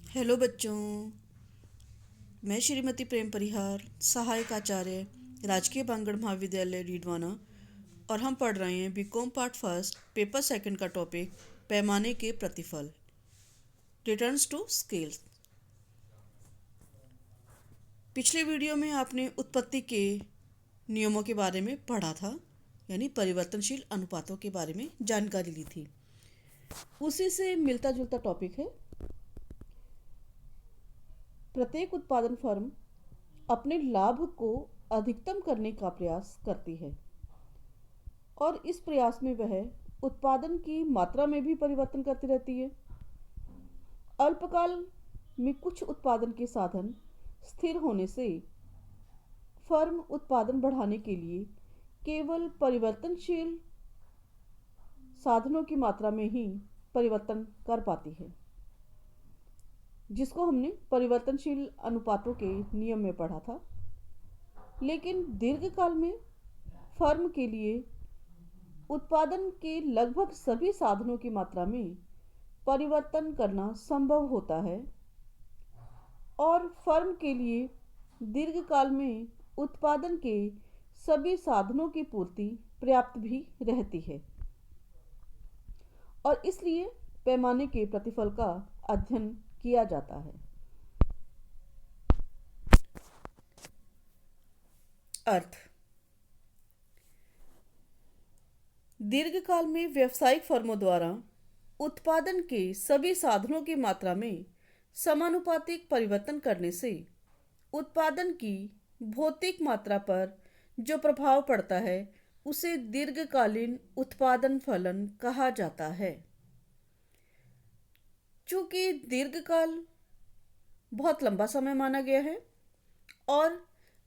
Hello बच्चों। मैं श्रीमती प्रेम परिहार, सहायक आचार्य, राजकीय बांगड़ महाविद्यालय डीडवाना, और हम पढ़ रहे हैं BCom part first paper second का टॉपिक पैमाने के प्रतिफल, रिटर्न्स टू स्केल्स। पिछले वीडियो में आपने उत्पत्ति के नियमों के बारे में पढ़ा था, यानी परिवर्तनशील अनुपातों के बारे में जानकारी ली थी। उसी से मिलता जुलता टॉपिक है। प्रत्येक उत्पादन फर्म अपने लाभ को अधिकतम करने का प्रयास करती है और इस प्रयास में वह उत्पादन की मात्रा में भी परिवर्तन करती रहती है। अल्पकाल में कुछ उत्पादन के साधन स्थिर होने से फर्म उत्पादन बढ़ाने के लिए केवल परिवर्तनशील साधनों की मात्रा में ही परिवर्तन कर पाती है, जिसको हमने परिवर्तनशील अनुपातों के नियम में पढ़ा था। लेकिन दीर्घकाल में फर्म के लिए उत्पादन के लगभग सभी साधनों की मात्रा में परिवर्तन करना संभव होता है और फर्म के लिए दीर्घकाल में उत्पादन के सभी साधनों की पूर्ति पर्याप्त भी रहती है और इसलिए पैमाने के प्रतिफल का अध्ययन किया जाता है। अर्थ: दीर्घकाल में व्यावसायिक फर्मों द्वारा उत्पादन के सभी साधनों की मात्रा में समानुपातिक परिवर्तन करने से उत्पादन की भौतिक मात्रा पर जो प्रभाव पड़ता है उसे दीर्घकालीन उत्पादन फलन कहा जाता है। चूंकि दीर्घकाल बहुत लंबा समय माना गया है और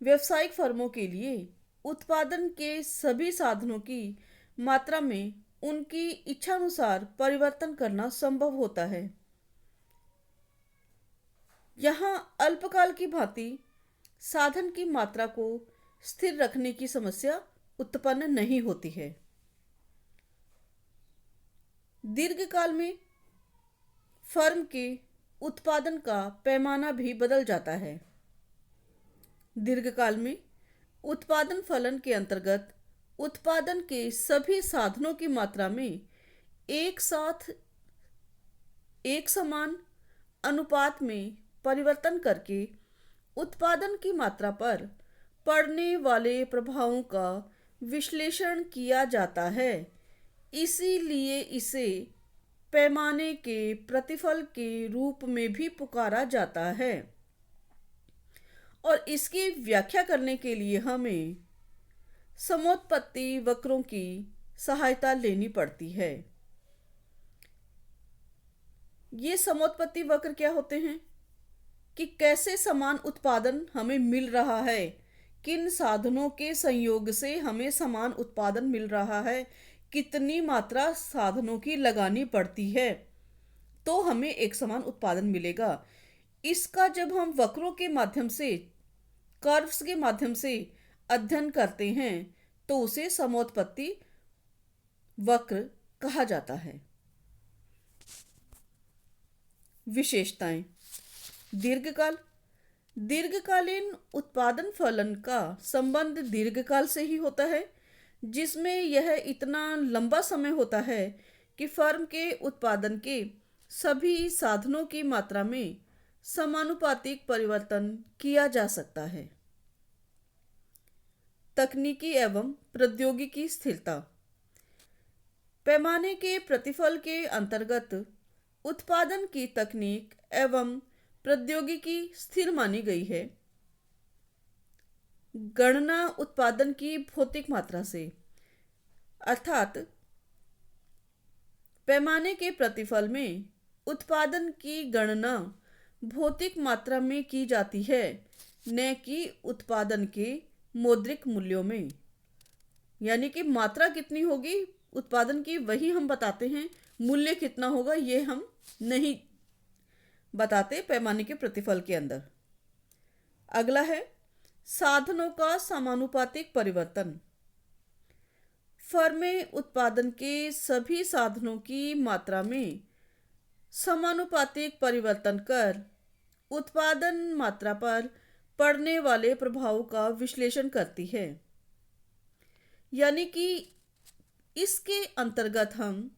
व्यावसायिक फर्मों के लिए उत्पादन के सभी साधनों की मात्रा में उनकी इच्छानुसार परिवर्तन करना संभव होता है, यहाँ अल्पकाल की भांति साधन की मात्रा को स्थिर रखने की समस्या उत्पन्न नहीं होती है। दीर्घकाल में फर्म के उत्पादन का पैमाना भी बदल जाता है। दीर्घकाल में उत्पादन फलन के अंतर्गत उत्पादन के सभी साधनों की मात्रा में एक साथ एक समान अनुपात में परिवर्तन करके उत्पादन की मात्रा पर पड़ने वाले प्रभावों का विश्लेषण किया जाता है। इसीलिए इसे पैमाने के प्रतिफल के रूप में भी पुकारा जाता है और इसकी व्याख्या करने के लिए हमें समोत्पत्ति वक्रों की सहायता लेनी पड़ती है। ये समोत्पत्ति वक्र क्या होते हैं कि कैसे समान उत्पादन हमें मिल रहा है, किन साधनों के संयोग से हमें समान उत्पादन मिल रहा है, कितनी मात्रा साधनों की लगानी पड़ती है तो हमें एक समान उत्पादन मिलेगा। इसका जब हम वक्रों के माध्यम से, कर्व्स के माध्यम से अध्ययन करते हैं तो उसे समोत्पत्ति वक्र कहा जाता है। विशेषताएं: दीर्घकालीन उत्पादन फलन का संबंध दीर्घकाल से ही होता है, जिसमें यह इतना लंबा समय होता है कि फर्म के उत्पादन के सभी साधनों की मात्रा में समानुपातिक परिवर्तन किया जा सकता है। तकनीकी एवं प्रौद्योगिकी स्थिरता: पैमाने के प्रतिफल के अंतर्गत उत्पादन की तकनीक एवं प्रौद्योगिकी स्थिर मानी गई है। गणना उत्पादन की भौतिक मात्रा से, अर्थात पैमाने के प्रतिफल में उत्पादन की गणना भौतिक मात्रा में की जाती है, न कि उत्पादन के मौद्रिक मूल्यों में। यानी कि मात्रा कितनी होगी उत्पादन की वही हम बताते हैं, मूल्य कितना होगा ये हम नहीं बताते पैमाने के प्रतिफल के अंदर। अगला है साधनों का समानुपातिक परिवर्तन। फर्में उत्पादन के सभी साधनों की मात्रा में समानुपातिक परिवर्तन कर उत्पादन मात्रा पर पड़ने वाले प्रभाव का विश्लेषण करती है। यानी कि इसके अंतर्गत हम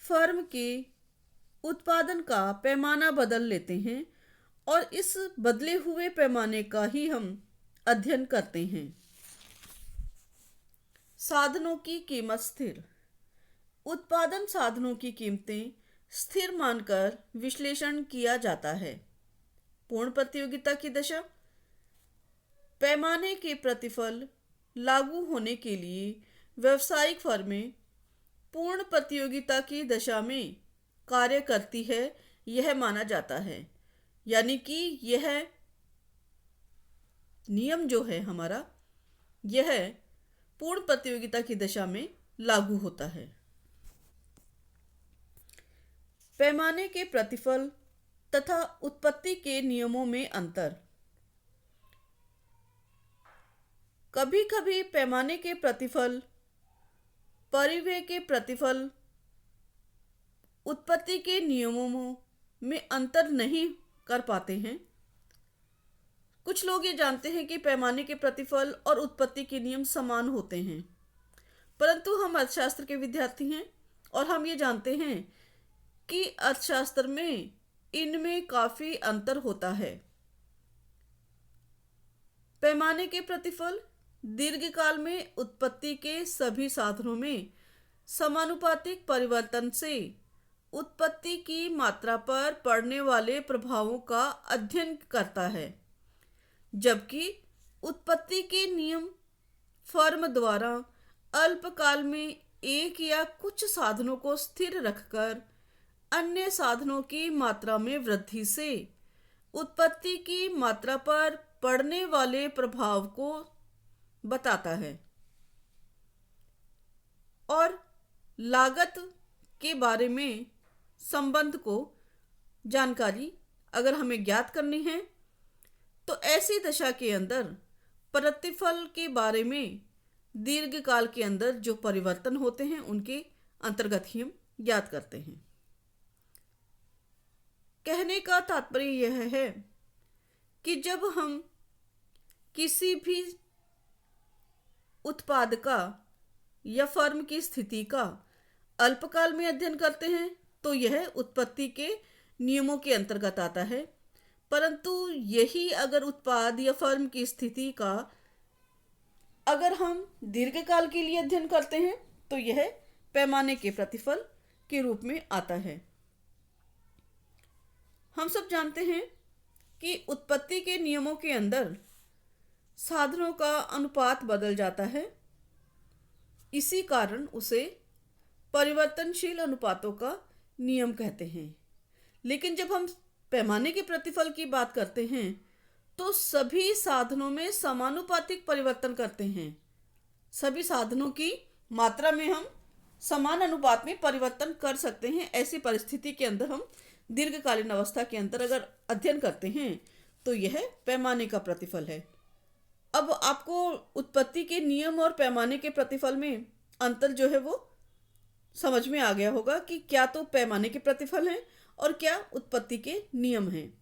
फर्म के उत्पादन का पैमाना बदल लेते हैं और इस बदले हुए पैमाने का ही हम अध्ययन करते हैं। साधनों की कीमत स्थिर। उत्पादन साधनों की कीमतें स्थिर मानकर विश्लेषण किया जाता है। पूर्ण प्रतियोगिता की दशा। पैमाने के प्रतिफल लागू होने के लिए व्यावसायिक फर्में पूर्ण प्रतियोगिता की दशा में कार्य करती है, यह माना जाता है। यानी कि यह नियम जो है हमारा, यह पूर्ण प्रतियोगिता की दशा में लागू होता है। पैमाने के प्रतिफल तथा उत्पत्ति के नियमों में अंतर। कभी कभी पैमाने के प्रतिफल परिव्यय के प्रतिफल उत्पत्ति के नियमों में अंतर नहीं कर पाते हैं। कुछ लोग ये जानते हैं कि पैमाने के प्रतिफल और उत्पत्ति के नियम समान होते हैं, परंतु हम अर्थशास्त्र के विद्यार्थी हैं और हम ये जानते हैं कि अर्थशास्त्र में इनमें काफ़ी अंतर होता है। पैमाने के प्रतिफल दीर्घकाल में उत्पत्ति के सभी साधनों में समानुपातिक परिवर्तन से उत्पत्ति की मात्रा पर पड़ने वाले प्रभावों का अध्ययन करता है, जबकि उत्पत्ति के नियम फर्म द्वारा अल्पकाल में एक या कुछ साधनों को स्थिर रखकर अन्य साधनों की मात्रा में वृद्धि से उत्पत्ति की मात्रा पर पड़ने वाले प्रभाव को बताता है। और लागत के बारे में संबंध को जानकारी अगर हमें ज्ञात करनी है तो ऐसी दशा के अंदर प्रतिफल के बारे में दीर्घकाल के अंदर जो परिवर्तन होते हैं उनके अंतर्गत ही हम ज्ञात करते हैं। कहने का तात्पर्य यह है कि जब हम किसी भी उत्पाद का या फर्म की स्थिति का अल्पकाल में अध्ययन करते हैं तो यह उत्पत्ति के नियमों के अंतर्गत आता है, परंतु यही अगर उत्पाद या फर्म की स्थिति का अगर हम दीर्घकाल के लिए अध्ययन करते हैं तो यह पैमाने के प्रतिफल के रूप में आता है। हम सब जानते हैं कि उत्पत्ति के नियमों के अंदर साधनों का अनुपात बदल जाता है, इसी कारण उसे परिवर्तनशील अनुपातों का नियम कहते हैं। लेकिन जब हम पैमाने के प्रतिफल की बात करते हैं तो सभी साधनों में समानुपातिक परिवर्तन करते हैं। सभी साधनों की मात्रा में हम समान अनुपात में परिवर्तन कर सकते हैं। ऐसी परिस्थिति के अंदर हम दीर्घकालीन अवस्था के अंदर अगर अध्ययन करते हैं तो यह पैमाने का प्रतिफल है। अब आपको उत्पत्ति के नियम और पैमाने के प्रतिफल में अंतर जो है वो समझ में आ गया होगा कि क्या तो पैमाने के प्रतिफल हैं और क्या उत्पत्ति के नियम हैं।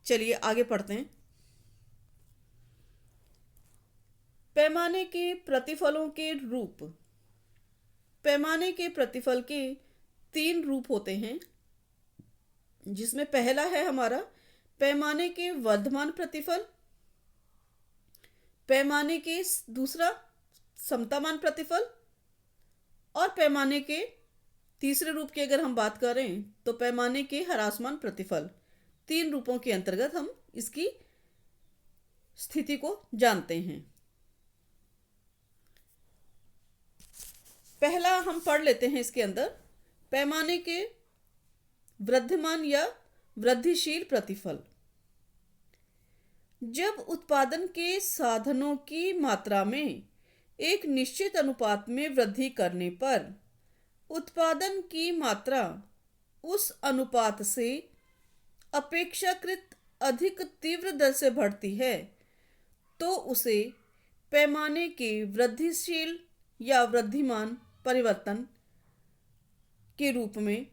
चलिए आगे पढ़ते हैं। पैमाने के प्रतिफलों के रूप। पैमाने के प्रतिफल के 3 रूप होते हैं, जिसमें पहला है हमारा पैमाने के वर्धमान प्रतिफल, पैमाने के दूसरा समतामान प्रतिफल और पैमाने के तीसरे रूप की अगर हम बात करें तो पैमाने के ह्रासमान प्रतिफल। 3 रूपों के अंतर्गत हम इसकी स्थिति को जानते हैं। पहला हम पढ़ लेते हैं इसके अंदर पैमाने के वृद्धिमान या वृद्धिशील प्रतिफल। जब उत्पादन के साधनों की मात्रा में एक निश्चित अनुपात में वृद्धि करने पर उत्पादन की मात्रा उस अनुपात से अपेक्षाकृत अधिक तीव्र दर से बढ़ती है तो उसे पैमाने के वृद्धिशील या वृद्धिमान परिवर्तन के रूप में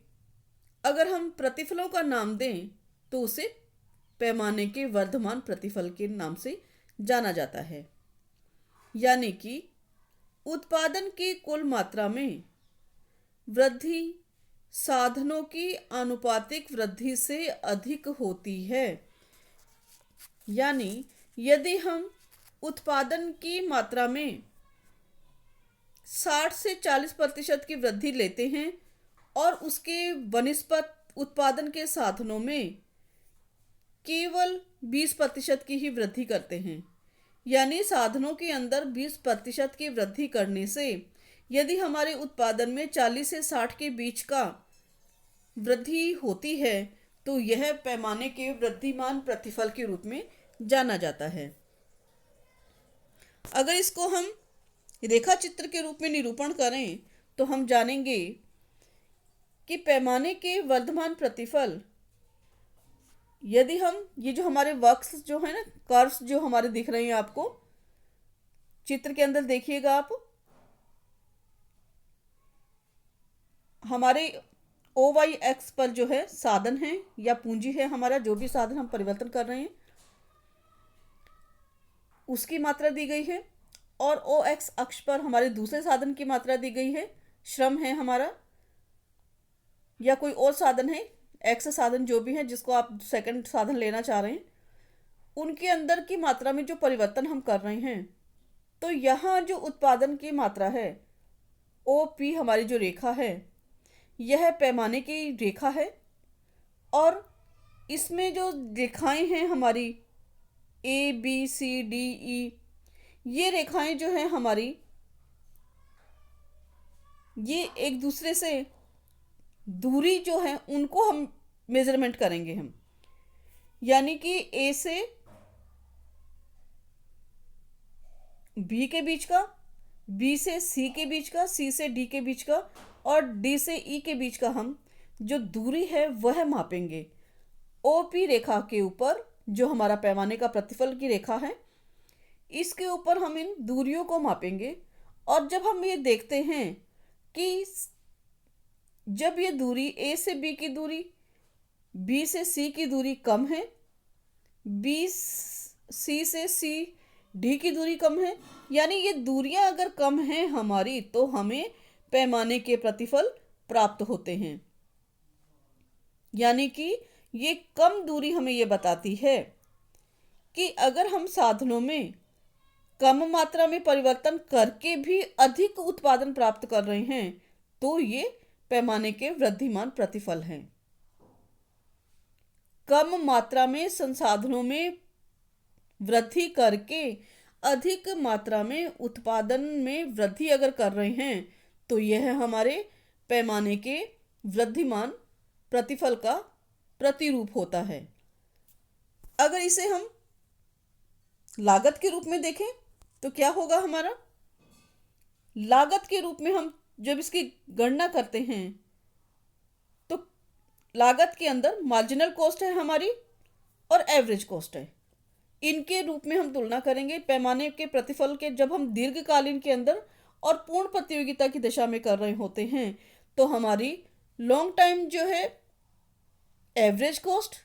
अगर हम प्रतिफलों का नाम दें तो उसे पैमाने के वर्धमान प्रतिफल के नाम से जाना जाता है। यानी कि उत्पादन की कुल मात्रा में वृद्धि साधनों की आनुपातिक वृद्धि से अधिक होती है। यानी यदि हम उत्पादन की मात्रा में 60 से 40% की वृद्धि लेते हैं और उसके वनिस्पत उत्पादन के साधनों में केवल 20% की ही वृद्धि करते हैं, यानी साधनों के अंदर 20% की वृद्धि करने से यदि हमारे उत्पादन में 40 से 60 के बीच का वृद्धि होती है तो यह पैमाने के वृद्धिमान प्रतिफल के रूप में जाना जाता है। अगर इसको हम रेखा चित्र के रूप में निरूपण करें तो हम जानेंगे कि पैमाने के वर्धमान प्रतिफल, यदि हम ये जो हमारे वक्स जो है ना, कर्व्स जो हमारे दिख रहे हैं आपको चित्र के अंदर, देखिएगा आप, हमारे OY-X पर जो है साधन है या पूंजी है, हमारा जो भी साधन हम परिवर्तन कर रहे हैं उसकी मात्रा दी गई है, और OX अक्ष पर हमारे दूसरे साधन की मात्रा दी गई है, श्रम है हमारा या कोई और साधन है, X साधन जो भी है जिसको आप सेकंड साधन लेना चाह रहे हैं, उनके अंदर की मात्रा में जो परिवर्तन हम कर रहे हैं। तो यहाँ जो उत्पादन की मात्रा है OP, हमारी जो रेखा है यह पैमाने की रेखा है, और इसमें जो रेखाएं हैं हमारी ABCDE, ये रेखाएं जो हैं हमारी, ये एक दूसरे से दूरी जो है उनको हम मेजरमेंट करेंगे हम, यानी कि A से B के बीच का, B से C के बीच का, C से D के बीच का और D से E के बीच का हम जो दूरी है वह मापेंगे। OP रेखा के ऊपर जो हमारा पैमाने का प्रतिफल की रेखा है, इसके ऊपर हम इन दूरियों को मापेंगे। और जब हम ये देखते हैं कि जब ये दूरी A से B की दूरी, B से C की दूरी कम है, C से C D की दूरी कम है, यानी ये दूरियां अगर कम हैं हमारी तो हमें पैमाने के प्रतिफल प्राप्त होते हैं। यानी कि ये कम दूरी हमें ये बताती है कि अगर हम साधनों में कम मात्रा में परिवर्तन करके भी अधिक उत्पादन प्राप्त कर रहे हैं तो ये पैमाने के वृद्धिमान प्रतिफल हैं। कम मात्रा में संसाधनों में वृद्धि करके अधिक मात्रा में उत्पादन में वृद्धि अगर कर रहे हैं तो यह हमारे पैमाने के वृद्धिमान प्रतिफल का प्रतिरूप होता है। अगर इसे हम लागत के रूप में देखें तो क्या होगा हमारा, लागत के रूप में हम जब इसकी गणना करते हैं तो लागत के अंदर मार्जिनल कॉस्ट है हमारी और एवरेज कॉस्ट है, इनके रूप में हम तुलना करेंगे पैमाने के प्रतिफल के। जब हम दीर्घकालीन के अंदर और पूर्ण प्रतियोगिता की दिशा में कर रहे होते हैं तो हमारी लॉन्ग टाइम जो है एवरेज कॉस्ट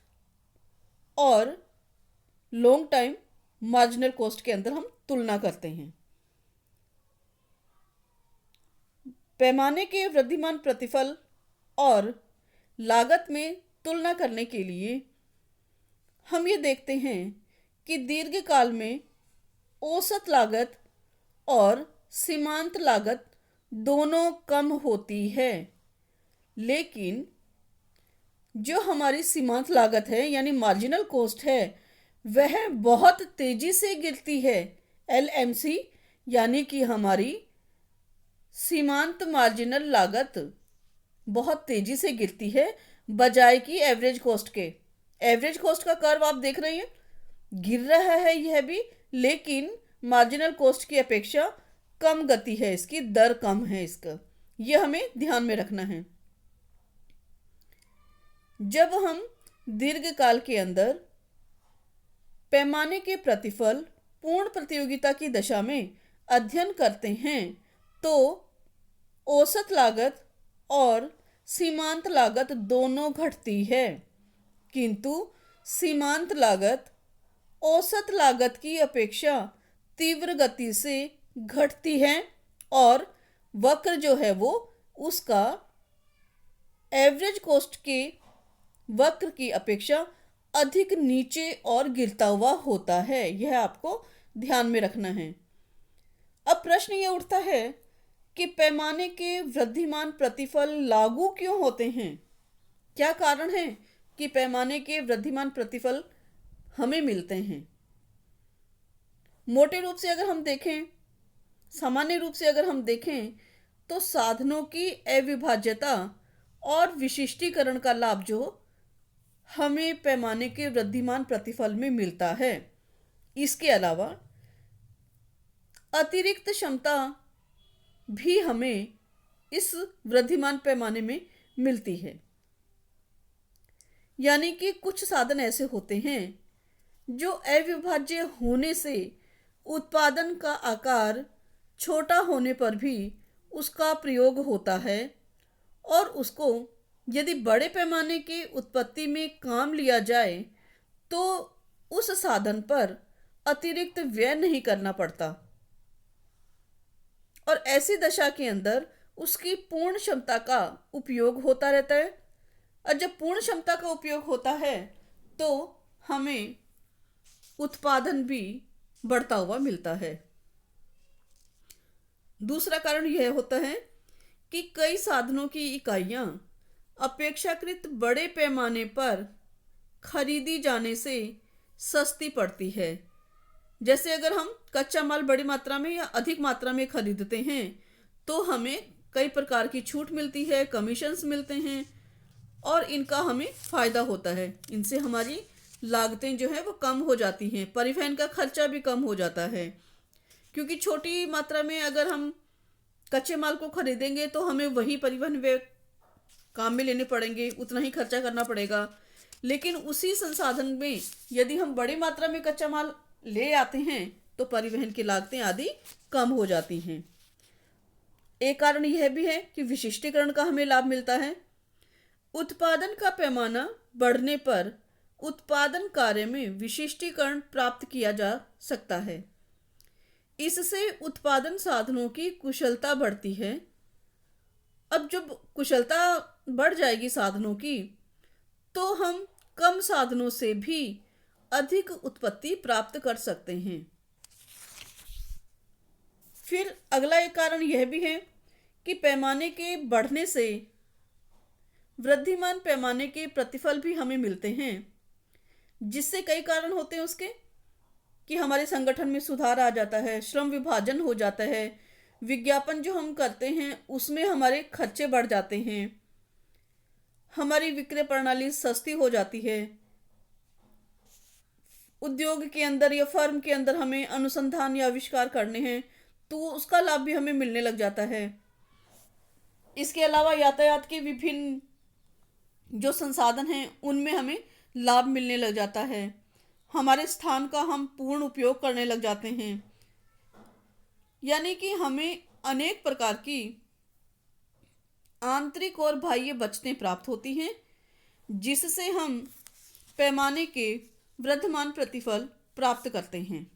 और लॉन्ग टाइम मार्जिनल कॉस्ट के अंदर हम तुलना करते हैं। पैमाने के वृद्धिमान प्रतिफल और लागत में तुलना करने के लिए हम ये देखते हैं कि दीर्घकाल में औसत लागत और सीमांत लागत दोनों कम होती है, लेकिन जो हमारी सीमांत लागत है यानी मार्जिनल कॉस्ट है वह बहुत तेजी से गिरती है। LMC यानी कि हमारी सीमांत मार्जिनल लागत बहुत तेजी से गिरती है बजाय कि एवरेज कॉस्ट के। एवरेज कॉस्ट का कर्व आप देख रहे हैं, गिर रहा है यह भी, लेकिन मार्जिनल कॉस्ट की अपेक्षा कम गति है, इसकी दर कम है इसका, यह हमें ध्यान में रखना है। जब हम दीर्घकाल के अंदर पैमाने के प्रतिफल पूर्ण प्रतियोगिता की दशा में अध्ययन करते हैं तो औसत लागत और सीमांत लागत दोनों घटती है, किंतु सीमांत लागत औसत लागत की अपेक्षा तीव्र गति से घटती है और वक्र जो है वो उसका एवरेज कॉस्ट के वक्र की अपेक्षा अधिक नीचे और गिरता हुआ होता है। यह आपको ध्यान में रखना है। अब प्रश्न ये उठता है कि पैमाने के वृद्धिमान प्रतिफल लागू क्यों होते हैं? क्या कारण है कि पैमाने के वृद्धिमान प्रतिफल हमें मिलते हैं? मोटे रूप से अगर हम देखें, सामान्य रूप से अगर हम देखें तो साधनों की अविभाज्यता और विशिष्टीकरण का लाभ जो हमें पैमाने के वृद्धिमान प्रतिफल में मिलता है। इसके अलावा अतिरिक्त क्षमता भी हमें इस वृद्धिमान पैमाने में मिलती है। यानी कि कुछ साधन ऐसे होते हैं जो अविभाज्य होने से उत्पादन का आकार छोटा होने पर भी उसका प्रयोग होता है और उसको यदि बड़े पैमाने की उत्पत्ति में काम लिया जाए तो उस साधन पर अतिरिक्त व्यय नहीं करना पड़ता और ऐसी दशा के अंदर उसकी पूर्ण क्षमता का उपयोग होता रहता है। और जब पूर्ण क्षमता का उपयोग होता है तो हमें उत्पादन भी बढ़ता हुआ मिलता है। दूसरा कारण यह होता है कि कई साधनों की इकाइयां अपेक्षाकृत बड़े पैमाने पर खरीदी जाने से सस्ती पड़ती है। जैसे अगर हम कच्चा माल बड़ी मात्रा में या अधिक मात्रा में खरीदते हैं तो हमें कई प्रकार की छूट मिलती है, कमीशंस मिलते हैं और इनका हमें फ़ायदा होता है। इनसे हमारी लागतें जो है वो कम हो जाती हैं, परिवहन का खर्चा भी कम हो जाता है। क्योंकि छोटी मात्रा में अगर हम कच्चे माल को खरीदेंगे तो हमें वही परिवहन व्यय काम में लेने पड़ेंगे, उतना ही खर्चा करना पड़ेगा। लेकिन उसी संसाधन में यदि हम बड़ी मात्रा में कच्चा माल ले आते हैं तो परिवहन की लागतें आदि कम हो जाती हैं। एक कारण यह भी है कि विशिष्टीकरण का हमें लाभ मिलता है। उत्पादन का पैमाना बढ़ने पर उत्पादन कार्य में विशिष्टीकरण प्राप्त किया जा सकता है। इससे उत्पादन साधनों की कुशलता बढ़ती है। अब जब कुशलता बढ़ जाएगी साधनों की तो हम कम साधनों से भी अधिक उत्पत्ति प्राप्त कर सकते हैं। फिर अगला एक कारण यह भी है कि पैमाने के बढ़ने से वृद्धिमान पैमाने के प्रतिफल भी हमें मिलते हैं, जिससे कई कारण होते हैं उसके कि हमारे संगठन में सुधार आ जाता है, श्रम विभाजन हो जाता है, विज्ञापन जो हम करते हैं उसमें हमारे खर्चे बढ़ जाते हैं, हमारी विक्रय प्रणाली सस्ती हो जाती है, उद्योग के अंदर या फर्म के अंदर हमें अनुसंधान या आविष्कार करने हैं तो उसका लाभ भी हमें मिलने लग जाता है। इसके अलावा यातायात के विभिन्न जो संसाधन हैं उनमें हमें लाभ मिलने लग जाता है, हमारे स्थान का हम पूर्ण उपयोग करने लग जाते हैं। यानी कि हमें अनेक प्रकार की आंतरिक और बाह्य बचतें प्राप्त होती हैं, जिससे हम पैमाने के वृद्धिमान प्रतिफल प्राप्त करते हैं।